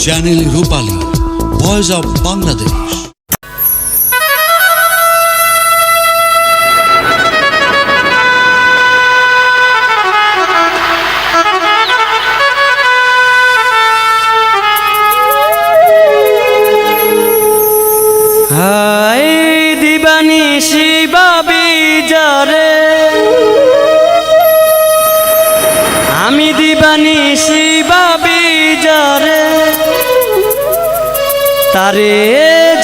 Channel Rupali, voice of Bangladesh. হাই দিবানিশি বাবি যারে, আমি দিবানিশি বাবি যারে, তারে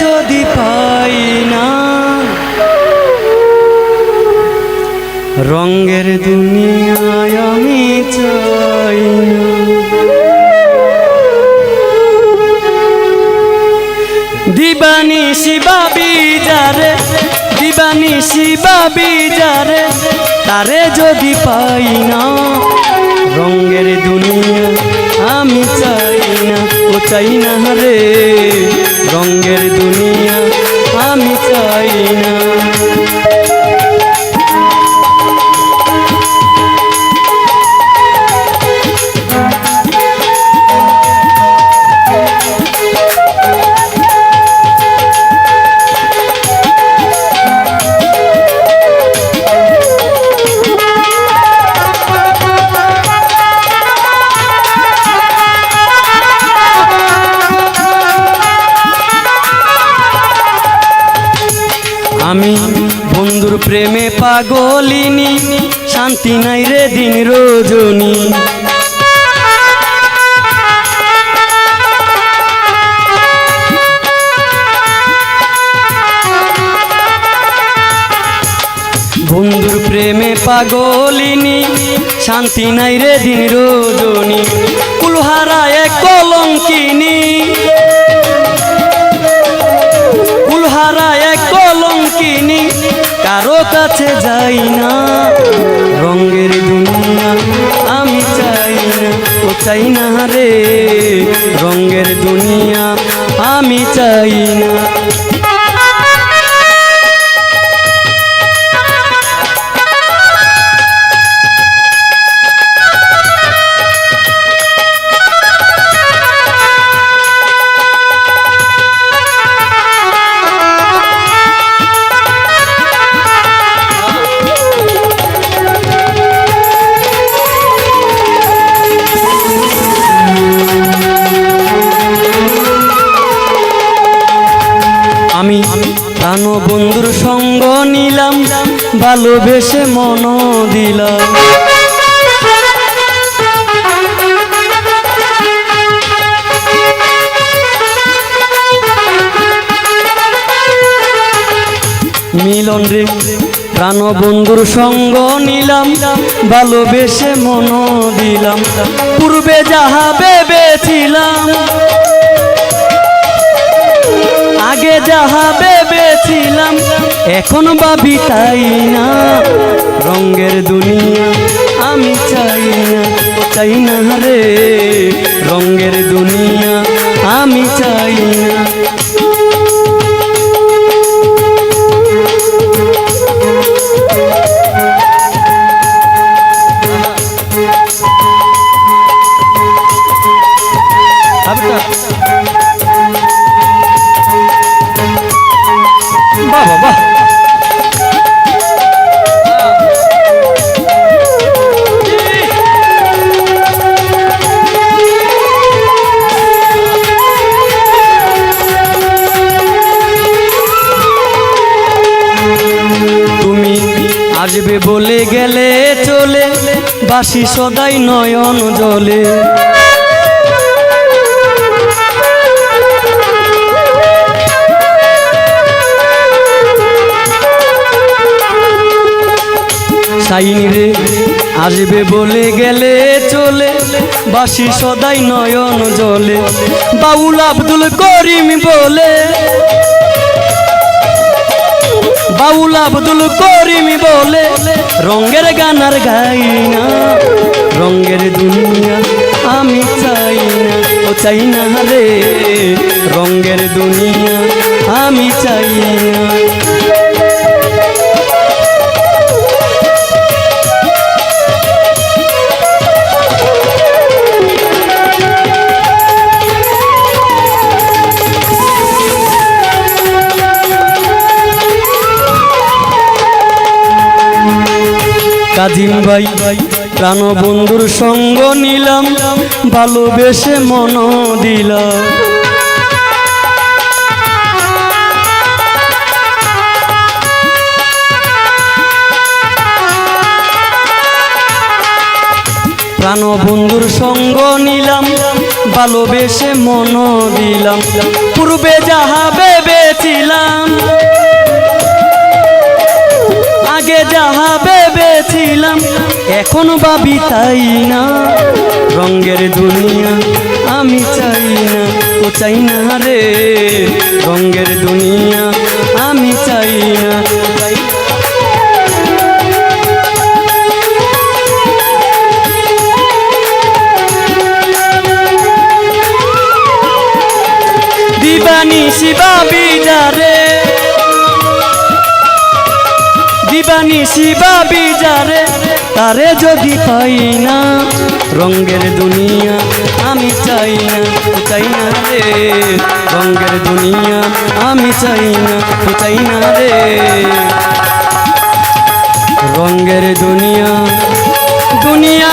যদি পাই না রঙের দুনিয়ায় আমি চাই না। দিবানিশি বাবি যারে, দিবানিশি বাবি যারে, তারে যদি পাই না রঙের দুনিয়া আমি চাই না। ও চাই না রে রঙের দুনিয়া আমি চাই না। আমি বন্ধুর প্রেমে পাগলিনী, শান্তি নাই রে দিন রজনী। বন্ধুর প্রেমে পাগলিনী, শান্তি নাই রে দিন রজনী। কুলহারা এক কলঙ্কিনী, কুলহারা এক কলঙ্কিনী, কারো কাছে যাই না রঙের দুনিয়া আমি চাই না। ও চাই না রে রঙের দুনিয়া আমি চাই না। আমি প্রাণ বন্ধুর সঙ্গ নিলাম, ভালোবেসে মন দিলাম। মিলন রে প্রাণ বন্ধুর সঙ্গ নিলাম, ভালোবেসে মন দিলাম। পূর্বে যাহা ভেবেছিলাম, আগে যাহা ভেবেছিলাম, এখন ভাবি তাই না রঙের দুনিয়া আমি চাই না। চাই না রে রঙের দুনিয়া আমি চাই না। বাহ বাহ, তুমি আসবে বলে গেলে চলে, বাসি সদাই নয়ন জলে। সাইনি রে আসবে বলে গেলে চলে, বাসি সদাই নয়ন জলে। বাউল আব্দুল করিম বলে, বাউল আব্দুল করিম বলে, রঙের গানার গাই না রঙের দুনিয়া আমি চাই না। ও চাই না রে রঙের দুনিয়া আমি চাই না। কাজিম ভাই প্রাণ বন্ধুর সঙ্গ নিলাম ভালোবেসে মন দিলাম প্রাণ বন্ধুর সঙ্গ নিলাম ভালোবেসে মন দিলাম পূর্বে যাহা ভেবেছিলাম আগে যাহা ভেবেছিলাম এখন ভাবি তাই না রঙের দুনিয়া আমি চাই না ও চাই না রে রঙের দুনিয়া আমি চাই না দিবানিশি ভাবি যারে দিবানিশি ভাবি যারে তারে যদি পাই না রঙের দুনিয়া আমি চাই না চাই না রে রঙের দুনিয়া আমি চাই না চাই না রে রঙের দুনিয়া দুনিয়া